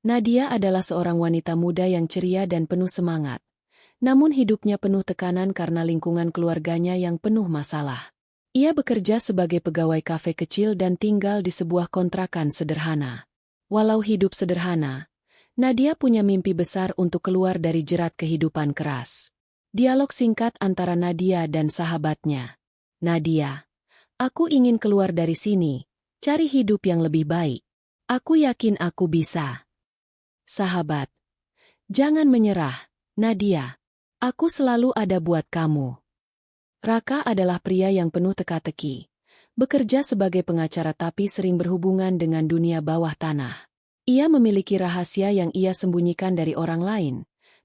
Nadia adalah seorang wanita muda yang ceria dan penuh semangat. Namun hidupnya penuh tekanan karena lingkungan keluarganya yang penuh masalah. Ia bekerja sebagai pegawai kafe kecil dan tinggal di sebuah kontrakan sederhana. Walau hidup sederhana, Nadia punya mimpi besar untuk keluar dari jerat kehidupan keras. Dialog singkat antara Nadia dan sahabatnya. Nadia, aku ingin keluar dari sini, cari hidup yang lebih baik. Aku yakin aku bisa. Sahabat, jangan menyerah, Nadia. Aku selalu ada buat kamu. Raka adalah pria yang penuh teka-teki. Bekerja sebagai pengacara tapi sering berhubungan dengan dunia bawah tanah. Ia memiliki rahasia yang ia sembunyikan dari orang lain,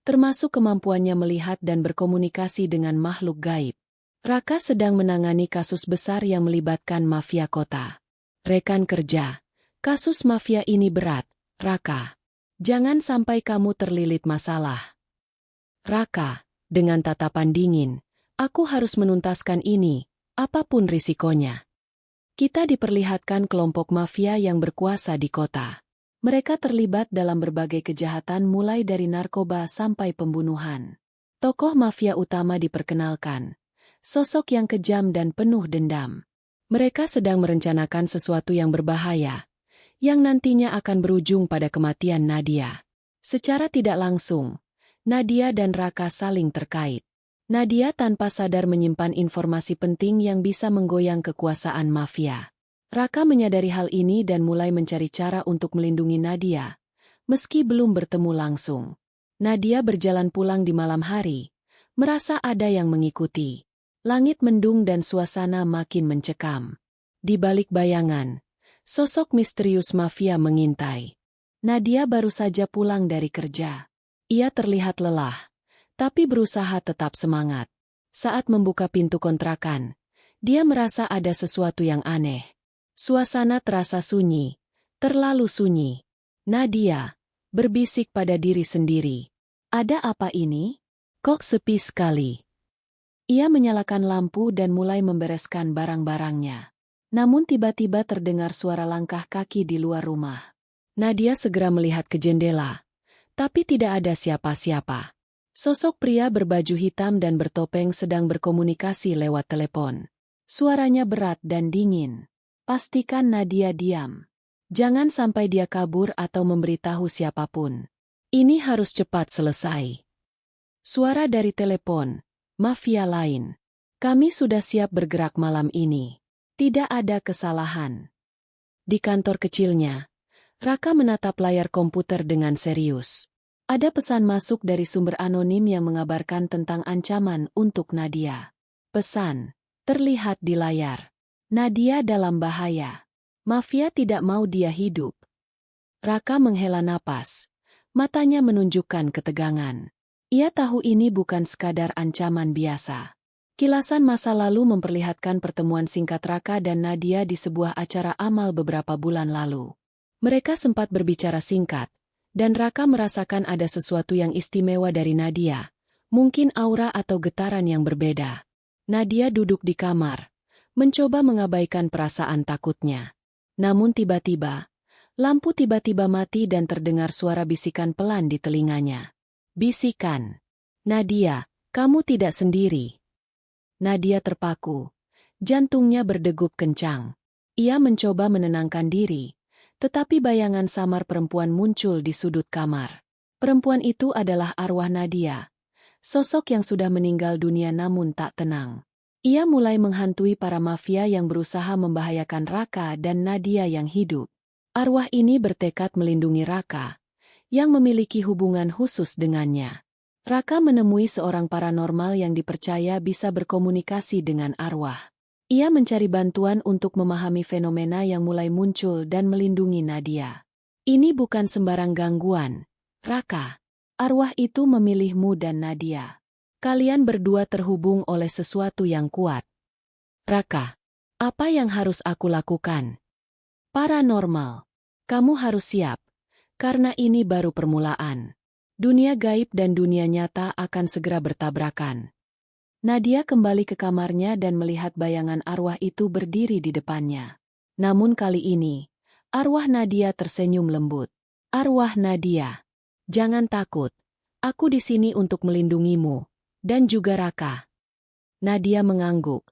termasuk kemampuannya melihat dan berkomunikasi dengan makhluk gaib. Raka sedang menangani kasus besar yang melibatkan mafia kota. Rekan kerja, kasus mafia ini berat, Raka. Jangan sampai kamu terlilit masalah. Raka, dengan tatapan dingin, aku harus menuntaskan ini, apapun risikonya. Kita diperlihatkan kelompok mafia yang berkuasa di kota. Mereka terlibat dalam berbagai kejahatan mulai dari narkoba sampai pembunuhan. Tokoh mafia utama diperkenalkan. Sosok yang kejam dan penuh dendam. Mereka sedang merencanakan sesuatu yang berbahaya, yang nantinya akan berujung pada kematian Nadia. Secara tidak langsung, Nadia dan Raka saling terkait. Nadia tanpa sadar menyimpan informasi penting yang bisa menggoyang kekuasaan mafia. Raka menyadari hal ini dan mulai mencari cara untuk melindungi Nadia, meski belum bertemu langsung. Nadia berjalan pulang di malam hari, merasa ada yang mengikuti. Langit mendung dan suasana makin mencekam. Di balik bayangan, sosok misterius mafia mengintai. Nadia baru saja pulang dari kerja. Ia terlihat lelah, tapi berusaha tetap semangat. Saat membuka pintu kontrakan, dia merasa ada sesuatu yang aneh. Suasana terasa sunyi, terlalu sunyi. Nadia berbisik pada diri sendiri. Ada apa ini? Kok sepi sekali? Ia menyalakan lampu dan mulai membereskan barang-barangnya. Namun tiba-tiba terdengar suara langkah kaki di luar rumah. Nadia segera melihat ke jendela, tapi tidak ada siapa-siapa. Sosok pria berbaju hitam dan bertopeng sedang berkomunikasi lewat telepon. Suaranya berat dan dingin. Pastikan Nadia diam. Jangan sampai dia kabur atau memberitahu siapapun. Ini harus cepat selesai. Suara dari telepon. Mafia lain. Kami sudah siap bergerak malam ini. Tidak ada kesalahan. Di kantor kecilnya, Raka menatap layar komputer dengan serius. Ada pesan masuk dari sumber anonim yang mengabarkan tentang ancaman untuk Nadia. Pesan terlihat di layar. Nadia dalam bahaya. Mafia tidak mau dia hidup. Raka menghela napas. Matanya menunjukkan ketegangan. Ia tahu ini bukan sekadar ancaman biasa. Kilasan masa lalu memperlihatkan pertemuan singkat Raka dan Nadia di sebuah acara amal beberapa bulan lalu. Mereka sempat berbicara singkat, dan Raka merasakan ada sesuatu yang istimewa dari Nadia, mungkin aura atau getaran yang berbeda. Nadia duduk di kamar, mencoba mengabaikan perasaan takutnya. Namun tiba-tiba, lampu tiba-tiba mati dan terdengar suara bisikan pelan di telinganya. Bisikan. Nadia, kamu tidak sendiri. Nadia terpaku. Jantungnya berdegup kencang. Ia mencoba menenangkan diri, tetapi bayangan samar perempuan muncul di sudut kamar. Perempuan itu adalah arwah Nadia. Sosok yang sudah meninggal dunia namun tak tenang. Ia mulai menghantui para mafia yang berusaha membahayakan Raka dan Nadia yang hidup. Arwah ini bertekad melindungi Raka, yang memiliki hubungan khusus dengannya. Raka menemui seorang paranormal yang dipercaya bisa berkomunikasi dengan arwah. Ia mencari bantuan untuk memahami fenomena yang mulai muncul dan melindungi Nadia. Ini bukan sembarang gangguan, Raka. Arwah itu memilihmu dan Nadia. Kalian berdua terhubung oleh sesuatu yang kuat. Raka, apa yang harus aku lakukan? Paranormal. Kamu harus siap. Karena ini baru permulaan. Dunia gaib dan dunia nyata akan segera bertabrakan. Nadia kembali ke kamarnya dan melihat bayangan arwah itu berdiri di depannya. Namun kali ini, arwah Nadia tersenyum lembut. Arwah Nadia. Jangan takut. Aku di sini untuk melindungimu. Dan juga Raka. Nadia mengangguk.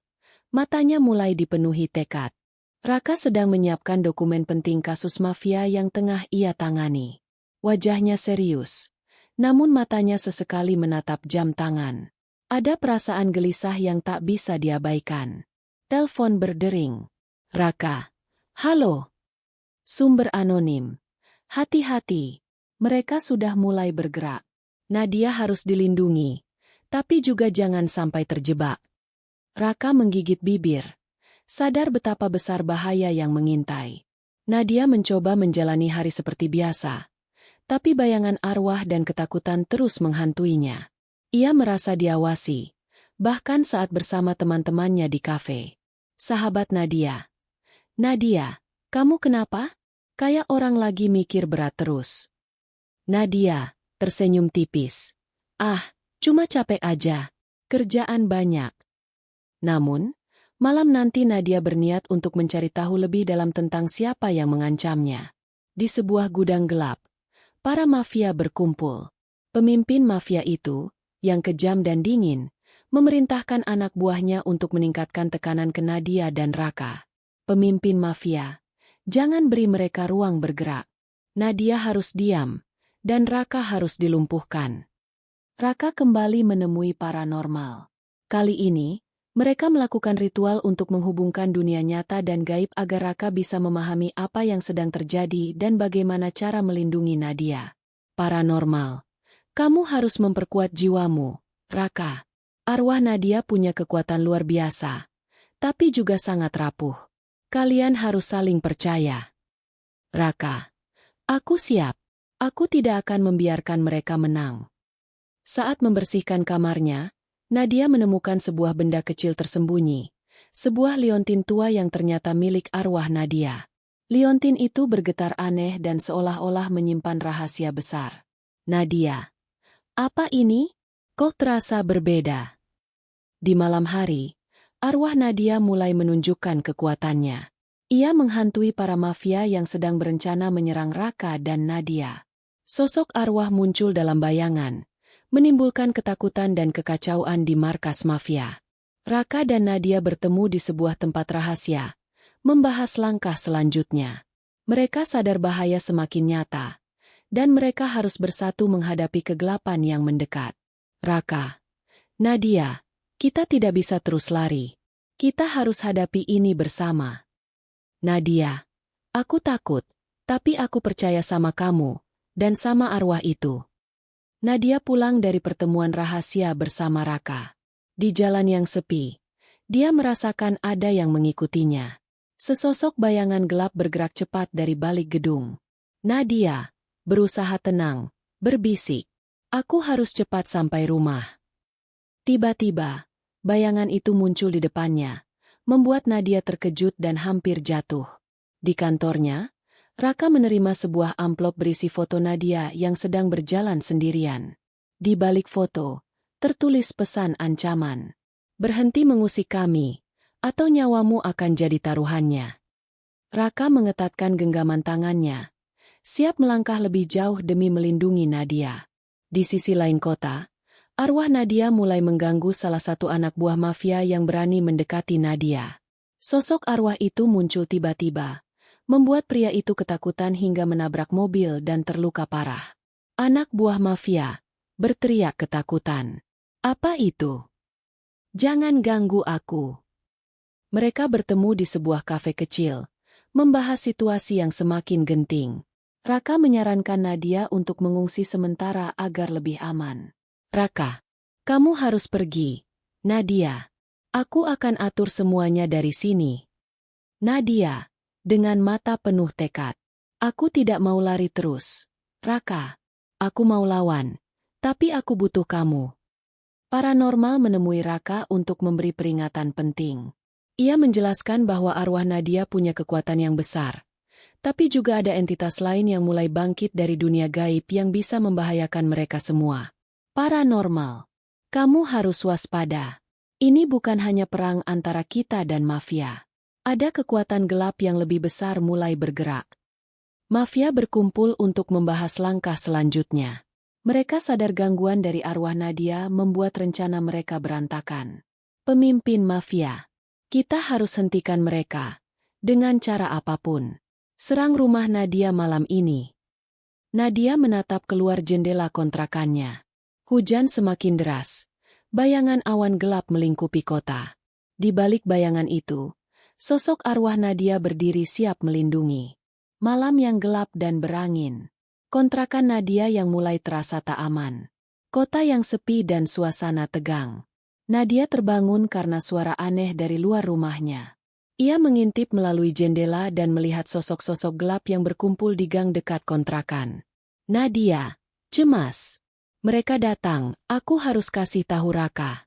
Matanya mulai dipenuhi tekad. Raka sedang menyiapkan dokumen penting kasus mafia yang tengah ia tangani. Wajahnya serius. Namun matanya sesekali menatap jam tangan. Ada perasaan gelisah yang tak bisa diabaikan. Telepon berdering. Raka. Halo. Sumber anonim. Hati-hati. Mereka sudah mulai bergerak. Nadia harus dilindungi. Tapi juga jangan sampai terjebak. Raka menggigit bibir. Sadar betapa besar bahaya yang mengintai. Nadia mencoba menjalani hari seperti biasa. Tapi bayangan arwah dan ketakutan terus menghantuinya. Ia merasa diawasi. Bahkan saat bersama teman-temannya di kafe. Sahabat Nadia. Nadia, kamu kenapa? Kayak orang lagi mikir berat terus. Nadia tersenyum tipis. Ah, cuma capek aja. Kerjaan banyak. Namun, malam nanti Nadia berniat untuk mencari tahu lebih dalam tentang siapa yang mengancamnya. Di sebuah gudang gelap, para mafia berkumpul. Pemimpin mafia itu, yang kejam dan dingin, memerintahkan anak buahnya untuk meningkatkan tekanan ke Nadia dan Raka. Pemimpin mafia, jangan beri mereka ruang bergerak. Nadia harus diam, dan Raka harus dilumpuhkan. Raka kembali menemui paranormal. Kali ini, mereka melakukan ritual untuk menghubungkan dunia nyata dan gaib agar Raka bisa memahami apa yang sedang terjadi dan bagaimana cara melindungi Nadia. Paranormal. Kamu harus memperkuat jiwamu, Raka. Arwah Nadia punya kekuatan luar biasa, tapi juga sangat rapuh. Kalian harus saling percaya. Raka. Aku siap. Aku tidak akan membiarkan mereka menang. Saat membersihkan kamarnya, Nadia menemukan sebuah benda kecil tersembunyi. Sebuah liontin tua yang ternyata milik arwah Nadia. Liontin itu bergetar aneh dan seolah-olah menyimpan rahasia besar. Nadia. Apa ini? Kok terasa berbeda? Di malam hari, arwah Nadia mulai menunjukkan kekuatannya. Ia menghantui para mafia yang sedang berencana menyerang Raka dan Nadia. Sosok arwah muncul dalam bayangan, menimbulkan ketakutan dan kekacauan di markas mafia. Raka dan Nadia bertemu di sebuah tempat rahasia, membahas langkah selanjutnya. Mereka sadar bahaya semakin nyata, dan mereka harus bersatu menghadapi kegelapan yang mendekat. Raka, Nadia, kita tidak bisa terus lari. Kita harus hadapi ini bersama. Nadia, aku takut, tapi aku percaya sama kamu, dan sama arwah itu. Nadia pulang dari pertemuan rahasia bersama Raka. Di jalan yang sepi, dia merasakan ada yang mengikutinya. Sesosok bayangan gelap bergerak cepat dari balik gedung. Nadia berusaha tenang, berbisik. Aku harus cepat sampai rumah. Tiba-tiba, bayangan itu muncul di depannya, membuat Nadia terkejut dan hampir jatuh. Di kantornya, Raka menerima sebuah amplop berisi foto Nadia yang sedang berjalan sendirian. Di balik foto, tertulis pesan ancaman. Berhenti mengusik kami, atau nyawamu akan jadi taruhannya. Raka mengetatkan genggaman tangannya, siap melangkah lebih jauh demi melindungi Nadia. Di sisi lain kota, arwah Nadia mulai mengganggu salah satu anak buah mafia yang berani mendekati Nadia. Sosok arwah itu muncul tiba-tiba, membuat pria itu ketakutan hingga menabrak mobil dan terluka parah. Anak buah mafia berteriak ketakutan. Apa itu? Jangan ganggu aku. Mereka bertemu di sebuah kafe kecil, membahas situasi yang semakin genting. Raka menyarankan Nadia untuk mengungsi sementara agar lebih aman. Raka, kamu harus pergi. Nadia, aku akan atur semuanya dari sini. Nadia, dengan mata penuh tekad. Aku tidak mau lari terus. Raka, aku mau lawan. Tapi aku butuh kamu. Paranormal menemui Raka untuk memberi peringatan penting. Ia menjelaskan bahwa arwah Nadia punya kekuatan yang besar. Tapi juga ada entitas lain yang mulai bangkit dari dunia gaib yang bisa membahayakan mereka semua. Paranormal. Kamu harus waspada. Ini bukan hanya perang antara kita dan mafia. Ada kekuatan gelap yang lebih besar mulai bergerak. Mafia berkumpul untuk membahas langkah selanjutnya. Mereka sadar gangguan dari arwah Nadia membuat rencana mereka berantakan. Pemimpin mafia, kita harus hentikan mereka. Dengan cara apapun. Serang rumah Nadia malam ini. Nadia menatap keluar jendela kontrakannya. Hujan semakin deras. Bayangan awan gelap melingkupi kota. Di balik bayangan itu, sosok arwah Nadia berdiri siap melindungi. Malam yang gelap dan berangin. Kontrakan Nadia yang mulai terasa tak aman. Kota yang sepi dan suasana tegang. Nadia terbangun karena suara aneh dari luar rumahnya. Ia mengintip melalui jendela dan melihat sosok-sosok gelap yang berkumpul di gang dekat kontrakan. Nadia, cemas. Mereka datang, aku harus kasih tahu Raka.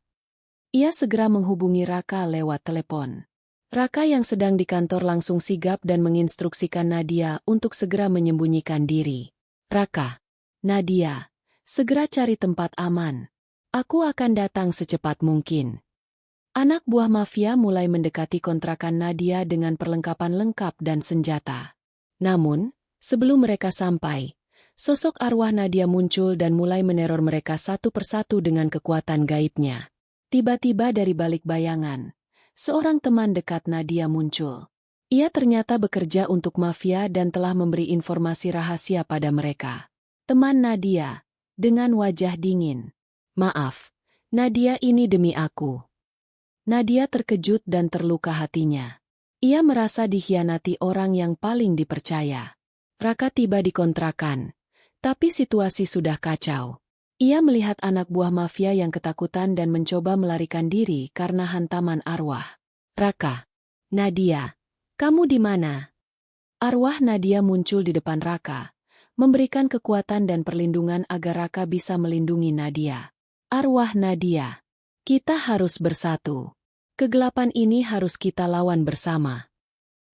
Ia segera menghubungi Raka lewat telepon. Raka yang sedang di kantor langsung sigap dan menginstruksikan Nadia untuk segera menyembunyikan diri. Raka, Nadia, segera cari tempat aman. Aku akan datang secepat mungkin. Anak buah mafia mulai mendekati kontrakan Nadia dengan perlengkapan lengkap dan senjata. Namun, sebelum mereka sampai, sosok arwah Nadia muncul dan mulai meneror mereka satu persatu dengan kekuatan gaibnya. Tiba-tiba dari balik bayangan, seorang teman dekat Nadia muncul. Ia ternyata bekerja untuk mafia dan telah memberi informasi rahasia pada mereka. Teman Nadia, dengan wajah dingin. Maaf, Nadia, ini demi aku. Nadia terkejut dan terluka hatinya. Ia merasa dikhianati orang yang paling dipercaya. Raka tiba di kontrakan, tapi situasi sudah kacau. Ia melihat anak buah mafia yang ketakutan dan mencoba melarikan diri karena hantaman arwah. Raka, Nadia, kamu di mana? Arwah Nadia muncul di depan Raka, memberikan kekuatan dan perlindungan agar Raka bisa melindungi Nadia. Arwah Nadia, kita harus bersatu. Kegelapan ini harus kita lawan bersama.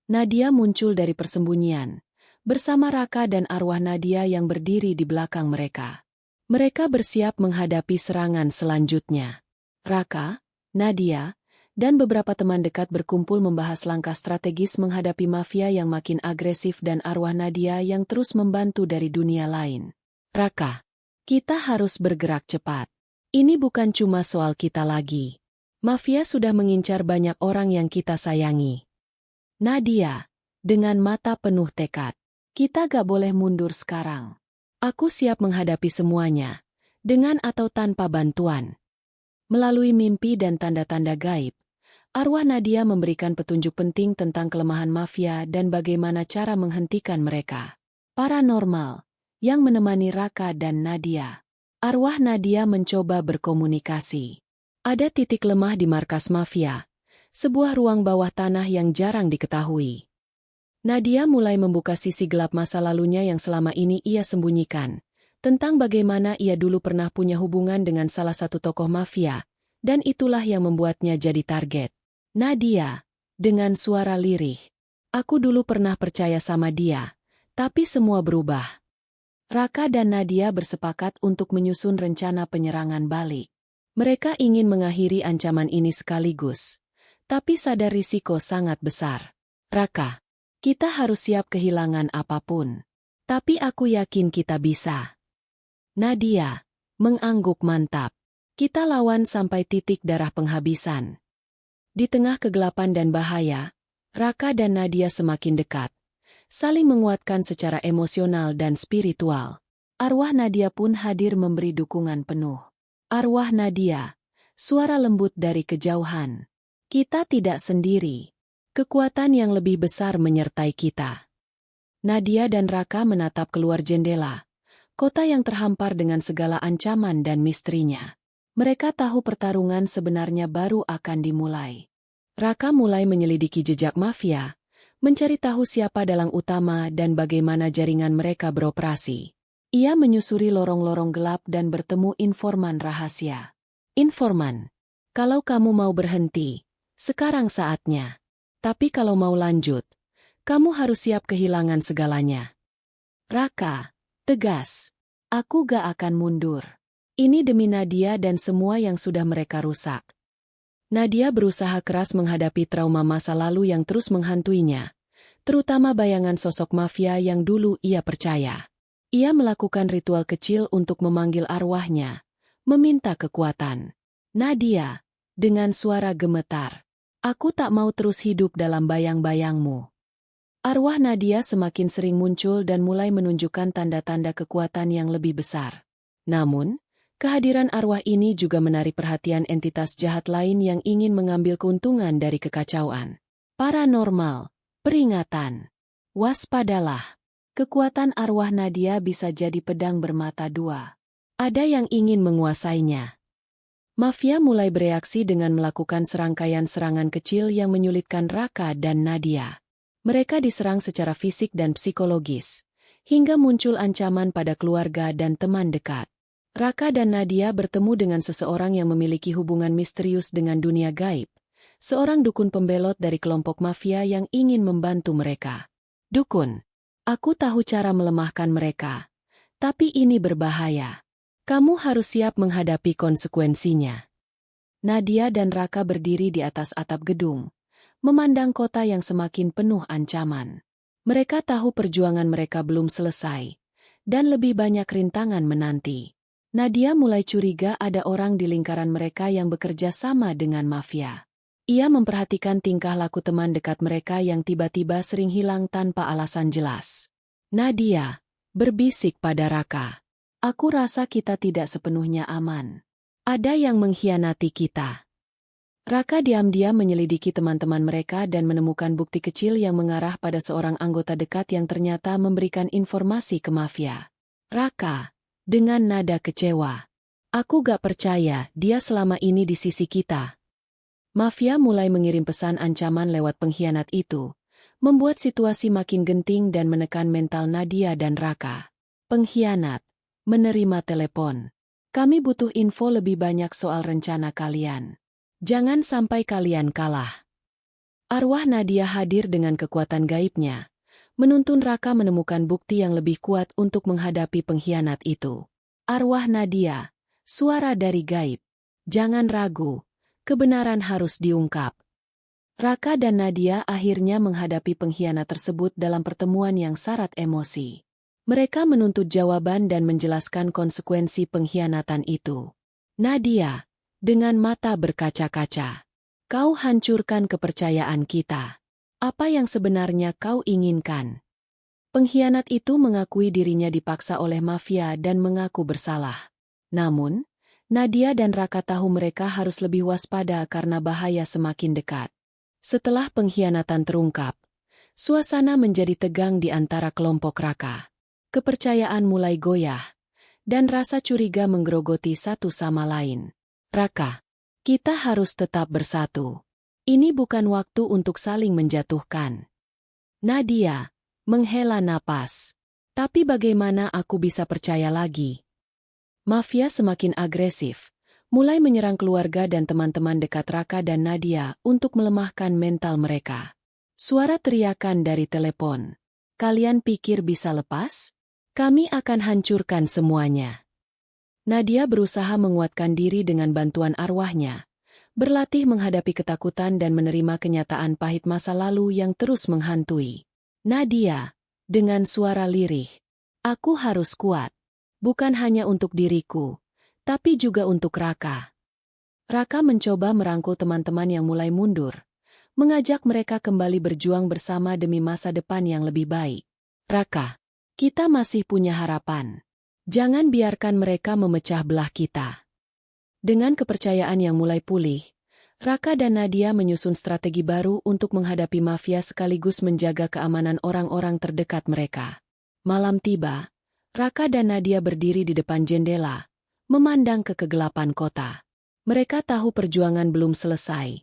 Nadia muncul dari persembunyian, bersama Raka dan arwah Nadia yang berdiri di belakang mereka. Mereka bersiap menghadapi serangan selanjutnya. Raka, Nadia, dan beberapa teman dekat berkumpul membahas langkah strategis menghadapi mafia yang makin agresif dan arwah Nadia yang terus membantu dari dunia lain. Raka, kita harus bergerak cepat. Ini bukan cuma soal kita lagi. Mafia sudah mengincar banyak orang yang kita sayangi. Nadia, dengan mata penuh tekad, kita gak boleh mundur sekarang. Aku siap menghadapi semuanya, dengan atau tanpa bantuan. Melalui mimpi dan tanda-tanda gaib, arwah Nadia memberikan petunjuk penting tentang kelemahan mafia dan bagaimana cara menghentikan mereka. Paranormal, yang menemani Raka dan Nadia. Arwah Nadia mencoba berkomunikasi. Ada titik lemah di markas mafia, sebuah ruang bawah tanah yang jarang diketahui. Nadia mulai membuka sisi gelap masa lalunya yang selama ini ia sembunyikan, tentang bagaimana ia dulu pernah punya hubungan dengan salah satu tokoh mafia, dan itulah yang membuatnya jadi target. Nadia, dengan suara lirih, aku dulu pernah percaya sama dia, tapi semua berubah. Raka dan Nadia bersepakat untuk menyusun rencana penyerangan balik. Mereka ingin mengakhiri ancaman ini sekaligus, tapi sadar risiko sangat besar. Raka, kita harus siap kehilangan apapun. Tapi aku yakin kita bisa. Nadia, mengangguk mantap. Kita lawan sampai titik darah penghabisan. Di tengah kegelapan dan bahaya, Raka dan Nadia semakin dekat, saling menguatkan secara emosional dan spiritual. Arwah Nadia pun hadir memberi dukungan penuh. Arwah Nadia, suara lembut dari kejauhan. Kita tidak sendiri. Kekuatan yang lebih besar menyertai kita. Nadia dan Raka menatap keluar jendela, kota yang terhampar dengan segala ancaman dan misterinya. Mereka tahu pertarungan sebenarnya baru akan dimulai. Raka mulai menyelidiki jejak mafia, mencari tahu siapa dalang utama dan bagaimana jaringan mereka beroperasi. Ia menyusuri lorong-lorong gelap dan bertemu informan rahasia. Informan, kalau kamu mau berhenti, sekarang saatnya. Tapi kalau mau lanjut, kamu harus siap kehilangan segalanya. Raka, tegas. Aku gak akan mundur. Ini demi Nadia dan semua yang sudah mereka rusak. Nadia berusaha keras menghadapi trauma masa lalu yang terus menghantuinya, terutama bayangan sosok mafia yang dulu ia percaya. Ia melakukan ritual kecil untuk memanggil arwahnya, meminta kekuatan. Nadia, dengan suara gemetar, "Aku tak mau terus hidup dalam bayang-bayangmu." Arwah Nadia semakin sering muncul dan mulai menunjukkan tanda-tanda kekuatan yang lebih besar. Namun, kehadiran arwah ini juga menarik perhatian entitas jahat lain yang ingin mengambil keuntungan dari kekacauan. Paranormal, peringatan. Waspadalah. Kekuatan arwah Nadia bisa jadi pedang bermata dua. Ada yang ingin menguasainya. Mafia mulai bereaksi dengan melakukan serangkaian serangan kecil yang menyulitkan Raka dan Nadia. Mereka diserang secara fisik dan psikologis, hingga muncul ancaman pada keluarga dan teman dekat. Raka dan Nadia bertemu dengan seseorang yang memiliki hubungan misterius dengan dunia gaib, seorang dukun pembelot dari kelompok mafia yang ingin membantu mereka. "Dukun, aku tahu cara melemahkan mereka, tapi ini berbahaya. Kamu harus siap menghadapi konsekuensinya." Nadia dan Raka berdiri di atas atap gedung, memandang kota yang semakin penuh ancaman. Mereka tahu perjuangan mereka belum selesai, dan lebih banyak rintangan menanti. Nadia mulai curiga ada orang di lingkaran mereka yang bekerja sama dengan mafia. Ia memperhatikan tingkah laku teman dekat mereka yang tiba-tiba sering hilang tanpa alasan jelas. Nadia berbisik pada Raka, "Aku rasa kita tidak sepenuhnya aman. Ada yang mengkhianati kita." Raka diam-diam menyelidiki teman-teman mereka dan menemukan bukti kecil yang mengarah pada seorang anggota dekat yang ternyata memberikan informasi ke mafia. Raka, dengan nada kecewa, "Aku gak percaya dia selama ini di sisi kita." Mafia mulai mengirim pesan ancaman lewat pengkhianat itu, membuat situasi makin genting dan menekan mental Nadia dan Raka. Pengkhianat menerima telepon. "Kami butuh info lebih banyak soal rencana kalian. Jangan sampai kalian kalah." Arwah Nadia hadir dengan kekuatan gaibnya, menuntun Raka menemukan bukti yang lebih kuat untuk menghadapi pengkhianat itu. "Arwah Nadia, suara dari gaib. Jangan ragu, kebenaran harus diungkap." Raka dan Nadia akhirnya menghadapi pengkhianat tersebut dalam pertemuan yang syarat emosi. Mereka menuntut jawaban dan menjelaskan konsekuensi pengkhianatan itu. "Nadia, dengan mata berkaca-kaca, kau hancurkan kepercayaan kita. Apa yang sebenarnya kau inginkan?" Pengkhianat itu mengakui dirinya dipaksa oleh mafia dan mengaku bersalah. Namun, Nadia dan Raka tahu mereka harus lebih waspada karena bahaya semakin dekat. Setelah pengkhianatan terungkap, suasana menjadi tegang di antara kelompok Raka. Kepercayaan mulai goyah, dan rasa curiga menggerogoti satu sama lain. "Raka, kita harus tetap bersatu. Ini bukan waktu untuk saling menjatuhkan." Nadia menghela napas. "Tapi bagaimana aku bisa percaya lagi?" Mafia semakin agresif, mulai menyerang keluarga dan teman-teman dekat Raka dan Nadia untuk melemahkan mental mereka. Suara teriakan dari telepon, "Kalian pikir bisa lepas? Kami akan hancurkan semuanya." Nadia berusaha menguatkan diri dengan bantuan arwahnya, berlatih menghadapi ketakutan dan menerima kenyataan pahit masa lalu yang terus menghantui. Nadia, dengan suara lirih, "Aku harus kuat. Bukan hanya untuk diriku, tapi juga untuk Raka." Raka mencoba merangkul teman-teman yang mulai mundur, mengajak mereka kembali berjuang bersama demi masa depan yang lebih baik. "Raka, kita masih punya harapan. Jangan biarkan mereka memecah belah kita." Dengan kepercayaan yang mulai pulih, Raka dan Nadia menyusun strategi baru untuk menghadapi mafia sekaligus menjaga keamanan orang-orang terdekat mereka. Malam tiba, Raka dan Nadia berdiri di depan jendela, memandang ke kegelapan kota. Mereka tahu perjuangan belum selesai,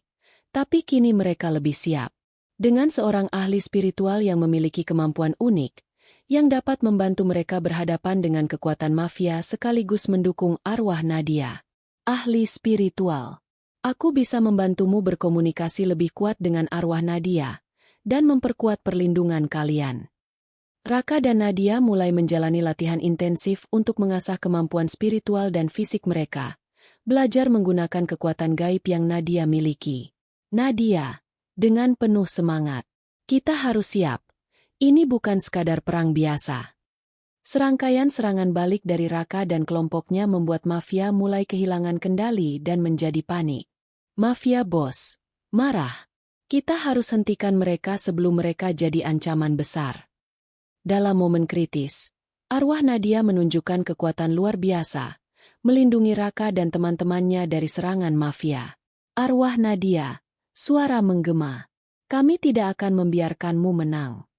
tapi kini mereka lebih siap. Dengan seorang ahli spiritual yang memiliki kemampuan unik, yang dapat membantu mereka berhadapan dengan kekuatan mafia sekaligus mendukung arwah Nadia. "Ahli spiritual, aku bisa membantumu berkomunikasi lebih kuat dengan arwah Nadia, dan memperkuat perlindungan kalian." Raka dan Nadia mulai menjalani latihan intensif untuk mengasah kemampuan spiritual dan fisik mereka, belajar menggunakan kekuatan gaib yang Nadia miliki. "Nadia, dengan penuh semangat, kita harus siap. Ini bukan sekadar perang biasa. Serangkaian serangan balik dari Raka dan kelompoknya membuat mafia mulai kehilangan kendali dan menjadi panik. Mafia bos, marah. Kita harus hentikan mereka sebelum mereka jadi ancaman besar. Dalam momen kritis, arwah Nadia menunjukkan kekuatan luar biasa, melindungi Raka dan teman-temannya dari serangan mafia. Arwah Nadia, suara menggema. Kami tidak akan membiarkanmu menang.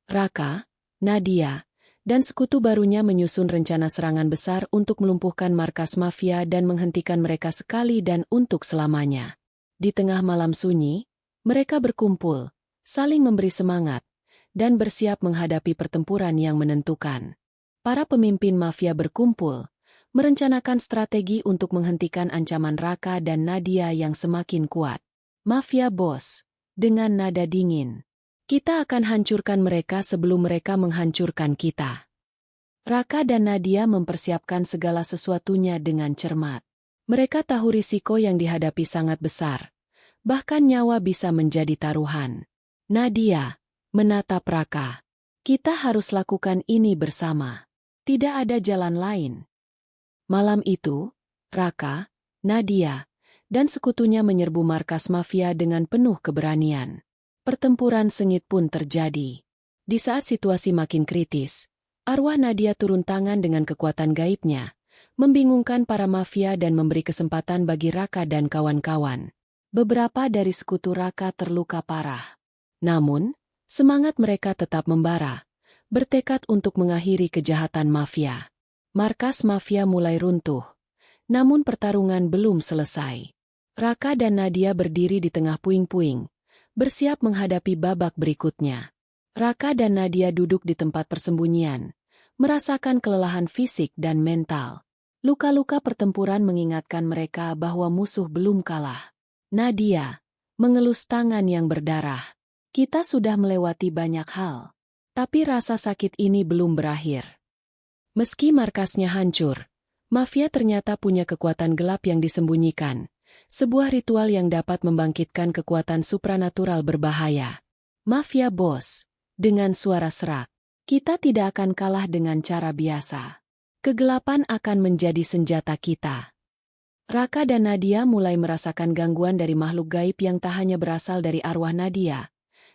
Raka, Nadia, dan sekutu barunya menyusun rencana serangan besar untuk melumpuhkan markas mafia dan menghentikan mereka sekali dan untuk selamanya. Di tengah malam sunyi, mereka berkumpul, saling memberi semangat, dan bersiap menghadapi pertempuran yang menentukan. Para pemimpin mafia berkumpul, merencanakan strategi untuk menghentikan ancaman Raka dan Nadia yang semakin kuat. Mafia bos, dengan nada dingin. Kita akan hancurkan mereka sebelum mereka menghancurkan kita. Raka dan Nadia mempersiapkan segala sesuatunya dengan cermat. Mereka tahu risiko yang dihadapi sangat besar. Bahkan nyawa bisa menjadi taruhan. Nadia menatap Raka. Kita harus lakukan ini bersama. Tidak ada jalan lain. Malam itu, Raka, Nadia, dan sekutunya menyerbu markas mafia dengan penuh keberanian. Pertempuran sengit pun terjadi. Di saat situasi makin kritis, arwah Nadia turun tangan dengan kekuatan gaibnya, membingungkan para mafia dan memberi kesempatan bagi Raka dan kawan-kawan. Beberapa dari sekutu Raka terluka parah. Namun, semangat mereka tetap membara, bertekad untuk mengakhiri kejahatan mafia. Markas mafia mulai runtuh, namun pertarungan belum selesai. Raka dan Nadia berdiri di tengah puing-puing, bersiap menghadapi babak berikutnya. Raka dan Nadia duduk di tempat persembunyian, merasakan kelelahan fisik dan mental. Luka-luka pertempuran mengingatkan mereka bahwa musuh belum kalah. Nadia mengelus tangan yang berdarah. Kita sudah melewati banyak hal, tapi rasa sakit ini belum berakhir. Meski markasnya hancur, mafia ternyata punya kekuatan gelap yang disembunyikan. Sebuah ritual yang dapat membangkitkan kekuatan supranatural berbahaya. Mafia bos, dengan suara serak, kita tidak akan kalah dengan cara biasa. Kegelapan akan menjadi senjata kita. Raka dan Nadia mulai merasakan gangguan dari makhluk gaib yang tak hanya berasal dari arwah Nadia,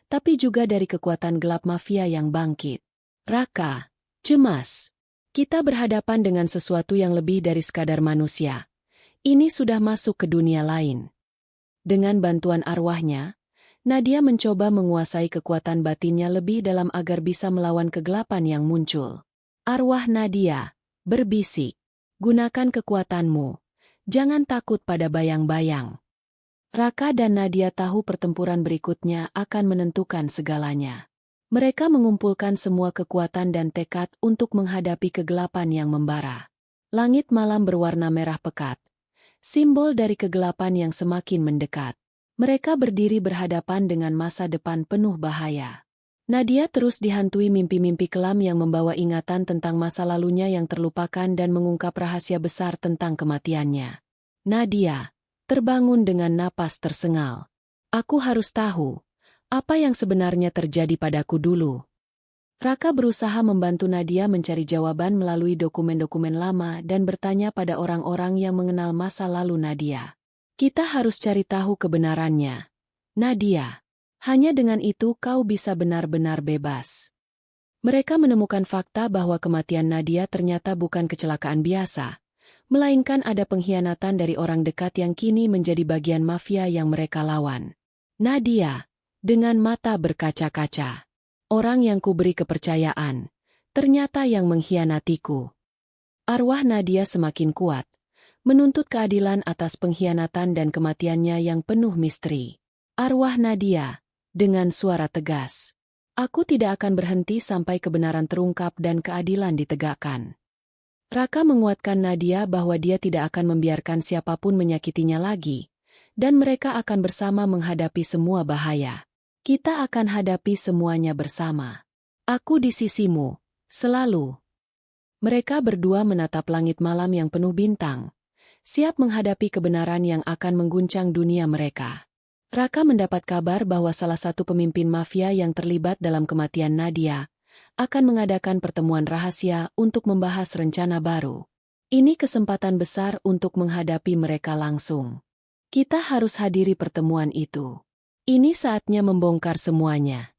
tapi juga dari kekuatan gelap mafia yang bangkit. Raka, cemas. Kita berhadapan dengan sesuatu yang lebih dari sekadar manusia. Ini sudah masuk ke dunia lain. Dengan bantuan arwahnya, Nadia mencoba menguasai kekuatan batinnya lebih dalam agar bisa melawan kegelapan yang muncul. Arwah Nadia berbisik, gunakan kekuatanmu. Jangan takut pada bayang-bayang. Raka dan Nadia tahu pertempuran berikutnya akan menentukan segalanya. Mereka mengumpulkan semua kekuatan dan tekad untuk menghadapi kegelapan yang membara. Langit malam berwarna merah pekat, simbol dari kegelapan yang semakin mendekat. Mereka berdiri berhadapan dengan masa depan penuh bahaya. Nadia terus dihantui mimpi-mimpi kelam yang membawa ingatan tentang masa lalunya yang terlupakan dan mengungkap rahasia besar tentang kematiannya. Nadia terbangun dengan napas tersengal. Aku harus tahu apa yang sebenarnya terjadi padaku dulu. Raka berusaha membantu Nadia mencari jawaban melalui dokumen-dokumen lama dan bertanya pada orang-orang yang mengenal masa lalu Nadia. Kita harus cari tahu kebenarannya. Nadia, hanya dengan itu kau bisa benar-benar bebas. Mereka menemukan fakta bahwa kematian Nadia ternyata bukan kecelakaan biasa, melainkan ada pengkhianatan dari orang dekat yang kini menjadi bagian mafia yang mereka lawan. Nadia, dengan mata berkaca-kaca. Orang yang kuberi kepercayaan, ternyata yang mengkhianatiku. Arwah Nadia semakin kuat, menuntut keadilan atas pengkhianatan dan kematiannya yang penuh misteri. Arwah Nadia, dengan suara tegas, aku tidak akan berhenti sampai kebenaran terungkap dan keadilan ditegakkan. Raka menguatkan Nadia bahwa dia tidak akan membiarkan siapapun menyakitinya lagi, dan mereka akan bersama menghadapi semua bahaya. Kita akan hadapi semuanya bersama. Aku di sisimu, selalu. Mereka berdua menatap langit malam yang penuh bintang, siap menghadapi kebenaran yang akan mengguncang dunia mereka. Raka mendapat kabar bahwa salah satu pemimpin mafia yang terlibat dalam kematian Nadia akan mengadakan pertemuan rahasia untuk membahas rencana baru. Ini kesempatan besar untuk menghadapi mereka langsung. Kita harus hadiri pertemuan itu. Ini saatnya membongkar semuanya.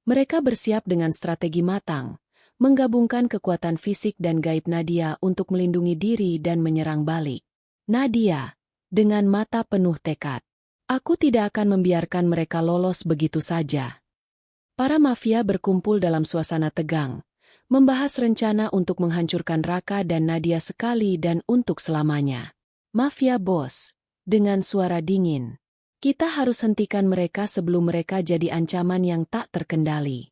Mereka bersiap dengan strategi matang, menggabungkan kekuatan fisik dan gaib Nadia untuk melindungi diri dan menyerang balik. Nadia, dengan mata penuh tekad. Aku tidak akan membiarkan mereka lolos begitu saja. Para mafia berkumpul dalam suasana tegang, membahas rencana untuk menghancurkan Raka dan Nadia sekali dan untuk selamanya. Mafia bos, dengan suara dingin. Kita harus hentikan mereka sebelum mereka jadi ancaman yang tak terkendali.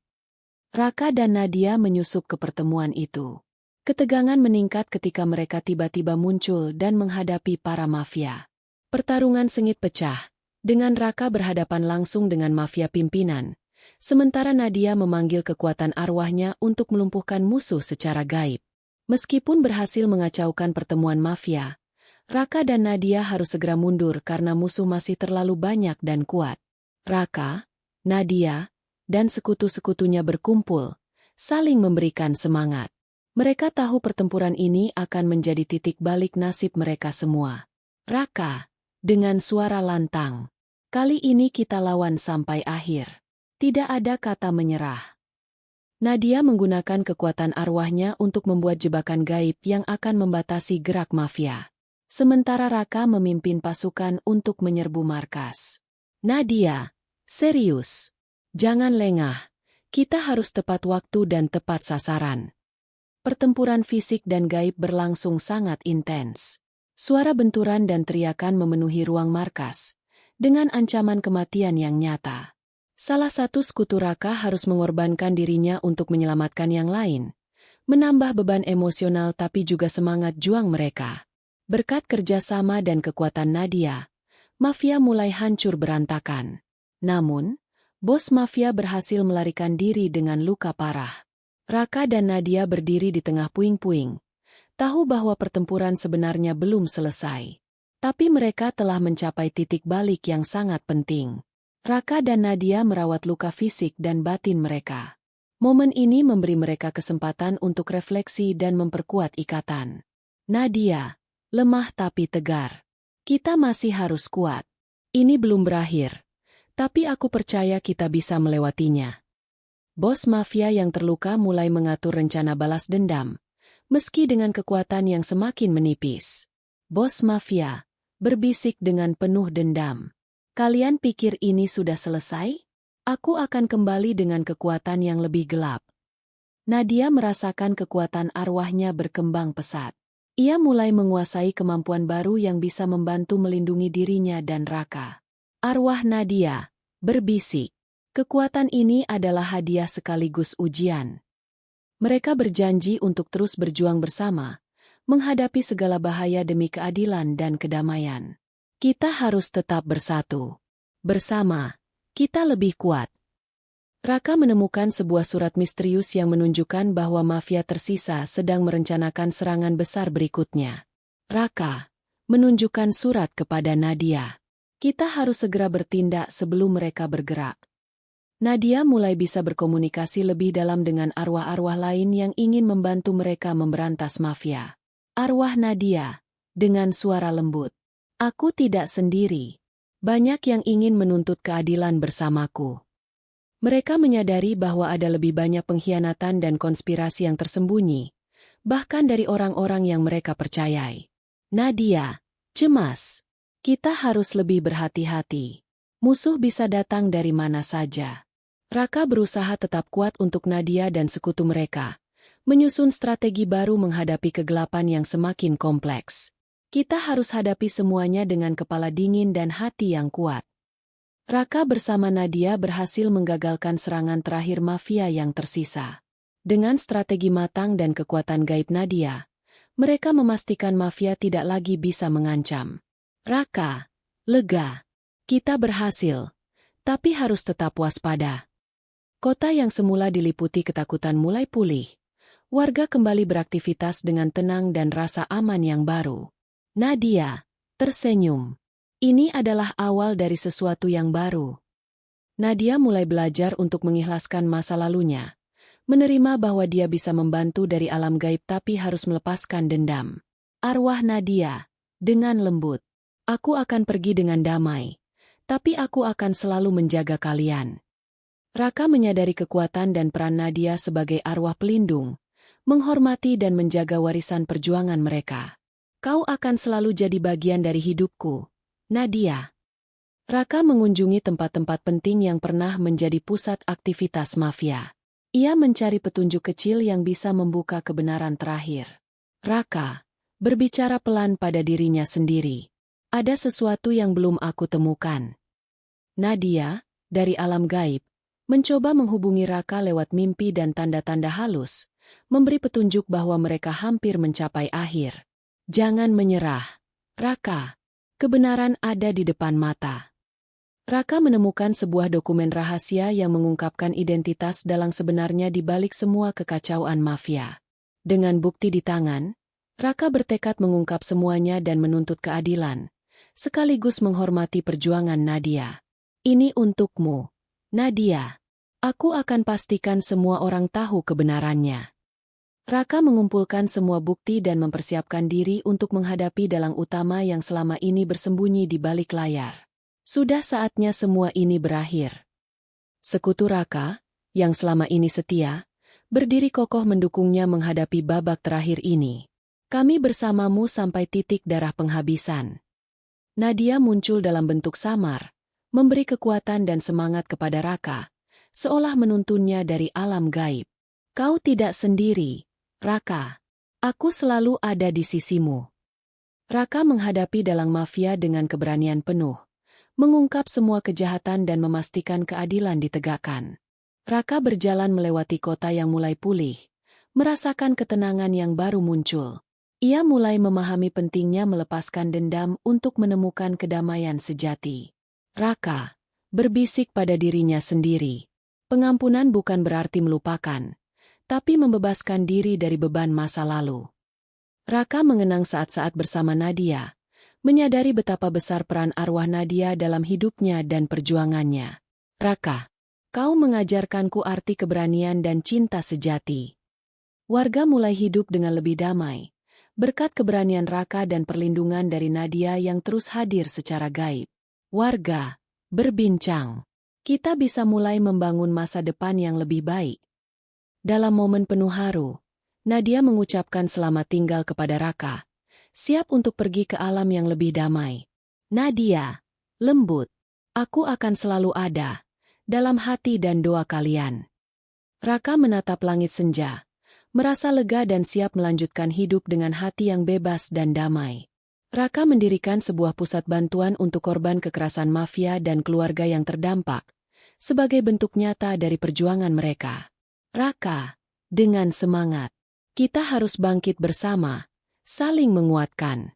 Raka dan Nadia menyusup ke pertemuan itu. Ketegangan meningkat ketika mereka tiba-tiba muncul dan menghadapi para mafia. Pertarungan sengit pecah, dengan Raka berhadapan langsung dengan mafia pimpinan. Sementara Nadia memanggil kekuatan arwahnya untuk melumpuhkan musuh secara gaib. Meskipun berhasil mengacaukan pertemuan mafia, Raka dan Nadia harus segera mundur karena musuh masih terlalu banyak dan kuat. Raka, Nadia, dan sekutu-sekutunya berkumpul, saling memberikan semangat. Mereka tahu pertempuran ini akan menjadi titik balik nasib mereka semua. Raka, dengan suara lantang, kali ini kita lawan sampai akhir. Tidak ada kata menyerah. Nadia menggunakan kekuatan arwahnya untuk membuat jebakan gaib yang akan membatasi gerak mafia. Sementara Raka memimpin pasukan untuk menyerbu markas. Nadia, serius. Jangan lengah. Kita harus tepat waktu dan tepat sasaran. Pertempuran fisik dan gaib berlangsung sangat intens. Suara benturan dan teriakan memenuhi ruang markas, dengan ancaman kematian yang nyata. Salah satu sekutu Raka harus mengorbankan dirinya untuk menyelamatkan yang lain, menambah beban emosional tapi juga semangat juang mereka. Berkat kerjasama dan kekuatan Nadia, mafia mulai hancur berantakan. Namun, bos mafia berhasil melarikan diri dengan luka parah. Raka dan Nadia berdiri di tengah puing-puing, tahu bahwa pertempuran sebenarnya belum selesai. Tapi mereka telah mencapai titik balik yang sangat penting. Raka dan Nadia merawat luka fisik dan batin mereka. Momen ini memberi mereka kesempatan untuk refleksi dan memperkuat ikatan. Nadia, lemah tapi tegar. Kita masih harus kuat. Ini belum berakhir. Tapi aku percaya kita bisa melewatinya. Bos mafia yang terluka mulai mengatur rencana balas dendam, meski dengan kekuatan yang semakin menipis. Bos mafia berbisik dengan penuh dendam. Kalian pikir ini sudah selesai? Aku akan kembali dengan kekuatan yang lebih gelap. Nadia merasakan kekuatan arwahnya berkembang pesat. Ia mulai menguasai kemampuan baru yang bisa membantu melindungi dirinya dan Raka. Arwah Nadia berbisik. Kekuatan ini adalah hadiah sekaligus ujian. Mereka berjanji untuk terus berjuang bersama, menghadapi segala bahaya demi keadilan dan kedamaian. Kita harus tetap bersatu. Bersama, kita lebih kuat. Raka menemukan sebuah surat misterius yang menunjukkan bahwa mafia tersisa sedang merencanakan serangan besar berikutnya. Raka menunjukkan surat kepada Nadia. Kita harus segera bertindak sebelum mereka bergerak. Nadia mulai bisa berkomunikasi lebih dalam dengan arwah-arwah lain yang ingin membantu mereka memberantas mafia. Arwah Nadia, dengan suara lembut. Aku tidak sendiri. Banyak yang ingin menuntut keadilan bersamaku. Mereka menyadari bahwa ada lebih banyak pengkhianatan dan konspirasi yang tersembunyi, bahkan dari orang-orang yang mereka percayai. Nadia, cemas. Kita harus lebih berhati-hati. Musuh bisa datang dari mana saja. Raka berusaha tetap kuat untuk Nadia dan sekutu mereka, menyusun strategi baru menghadapi kegelapan yang semakin kompleks. Kita harus hadapi semuanya dengan kepala dingin dan hati yang kuat. Raka bersama Nadia berhasil menggagalkan serangan terakhir mafia yang tersisa. Dengan strategi matang dan kekuatan gaib Nadia, mereka memastikan mafia tidak lagi bisa mengancam. Raka, lega. Kita berhasil. Tapi harus tetap waspada. Kota yang semula diliputi ketakutan mulai pulih. Warga kembali beraktivitas dengan tenang dan rasa aman yang baru. Nadia tersenyum. Ini adalah awal dari sesuatu yang baru. Nadia mulai belajar untuk mengikhlaskan masa lalunya, menerima bahwa dia bisa membantu dari alam gaib tapi harus melepaskan dendam. Arwah Nadia, dengan lembut, "Aku akan pergi dengan damai, tapi aku akan selalu menjaga kalian." Raka menyadari kekuatan dan peran Nadia sebagai arwah pelindung, menghormati dan menjaga warisan perjuangan mereka. "Kau akan selalu jadi bagian dari hidupku, Nadia." Raka mengunjungi tempat-tempat penting yang pernah menjadi pusat aktivitas mafia. Ia mencari petunjuk kecil yang bisa membuka kebenaran terakhir. Raka berbicara pelan pada dirinya sendiri. "Ada sesuatu yang belum aku temukan." Nadia, dari alam gaib, mencoba menghubungi Raka lewat mimpi dan tanda-tanda halus, memberi petunjuk bahwa mereka hampir mencapai akhir. "Jangan menyerah, Raka. Kebenaran ada di depan mata." Raka menemukan sebuah dokumen rahasia yang mengungkapkan identitas dalang sebenarnya di balik semua kekacauan mafia. Dengan bukti di tangan, Raka bertekad mengungkap semuanya dan menuntut keadilan, sekaligus menghormati perjuangan Nadia. "Ini untukmu, Nadia. Aku akan pastikan semua orang tahu kebenarannya." Raka mengumpulkan semua bukti dan mempersiapkan diri untuk menghadapi dalang utama yang selama ini bersembunyi di balik layar. Sudah saatnya semua ini berakhir. Sekutu Raka, yang selama ini setia, berdiri kokoh mendukungnya menghadapi babak terakhir ini. "Kami bersamamu sampai titik darah penghabisan." Nadia muncul dalam bentuk samar, memberi kekuatan dan semangat kepada Raka, seolah menuntunnya dari alam gaib. "Kau tidak sendiri, Raka. Aku selalu ada di sisimu." Raka menghadapi dalang mafia dengan keberanian penuh, mengungkap semua kejahatan dan memastikan keadilan ditegakkan. Raka berjalan melewati kota yang mulai pulih, merasakan ketenangan yang baru muncul. Ia mulai memahami pentingnya melepaskan dendam untuk menemukan kedamaian sejati. Raka berbisik pada dirinya sendiri. Pengampunan bukan berarti melupakan, tapi membebaskan diri dari beban masa lalu. Raka mengenang saat-saat bersama Nadia, menyadari betapa besar peran arwah Nadia dalam hidupnya dan perjuangannya. "Raka, kau mengajarkanku arti keberanian dan cinta sejati." Warga mulai hidup dengan lebih damai, berkat keberanian Raka dan perlindungan dari Nadia yang terus hadir secara gaib. Warga berbincang, "Kita bisa mulai membangun masa depan yang lebih baik." Dalam momen penuh haru, Nadia mengucapkan selamat tinggal kepada Raka, siap untuk pergi ke alam yang lebih damai. "Nadia, lembut, aku akan selalu ada, dalam hati dan doa kalian." Raka menatap langit senja, merasa lega dan siap melanjutkan hidup dengan hati yang bebas dan damai. Raka mendirikan sebuah pusat bantuan untuk korban kekerasan mafia dan keluarga yang terdampak, sebagai bentuk nyata dari perjuangan mereka. Raka, dengan semangat, "Kita harus bangkit bersama, saling menguatkan."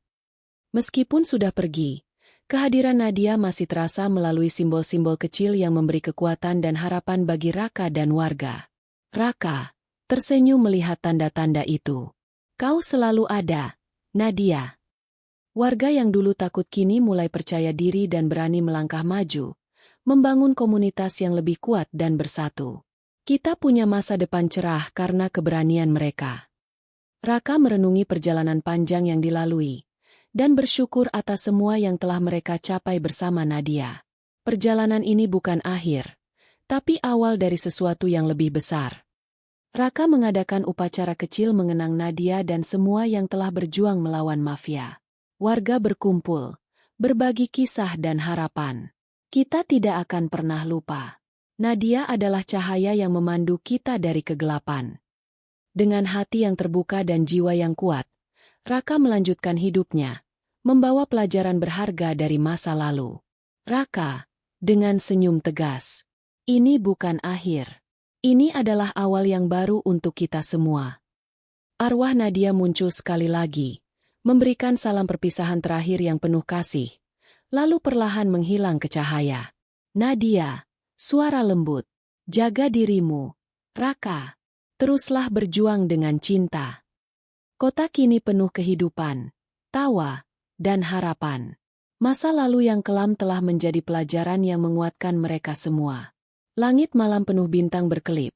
Meskipun sudah pergi, kehadiran Nadia masih terasa melalui simbol-simbol kecil yang memberi kekuatan dan harapan bagi Raka dan warga. Raka tersenyum melihat tanda-tanda itu. "Kau selalu ada, Nadia." Warga yang dulu takut kini mulai percaya diri dan berani melangkah maju, membangun komunitas yang lebih kuat dan bersatu. Kita punya masa depan cerah karena keberanian mereka. Raka merenungi perjalanan panjang yang dilalui, dan bersyukur atas semua yang telah mereka capai bersama Nadia. Perjalanan ini bukan akhir, tapi awal dari sesuatu yang lebih besar. Raka mengadakan upacara kecil mengenang Nadia dan semua yang telah berjuang melawan mafia. Warga berkumpul, berbagi kisah dan harapan. Kita tidak akan pernah lupa. Nadia adalah cahaya yang memandu kita dari kegelapan. Dengan hati yang terbuka dan jiwa yang kuat, Raka melanjutkan hidupnya, membawa pelajaran berharga dari masa lalu. Raka, dengan senyum tegas, "Ini bukan akhir. Ini adalah awal yang baru untuk kita semua." Arwah Nadia muncul sekali lagi, memberikan salam perpisahan terakhir yang penuh kasih, lalu perlahan menghilang ke cahaya. "Nadia," suara lembut, "jaga dirimu. Raka, teruslah berjuang dengan cinta." Kota kini penuh kehidupan, tawa, dan harapan. Masa lalu yang kelam telah menjadi pelajaran yang menguatkan mereka semua. Langit malam penuh bintang berkelip,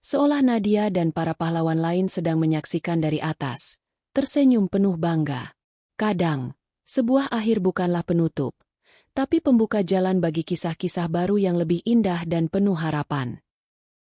seolah Nadia dan para pahlawan lain sedang menyaksikan dari atas, tersenyum penuh bangga. Kadang, sebuah akhir bukanlah penutup, tapi pembuka jalan bagi kisah-kisah baru yang lebih indah dan penuh harapan.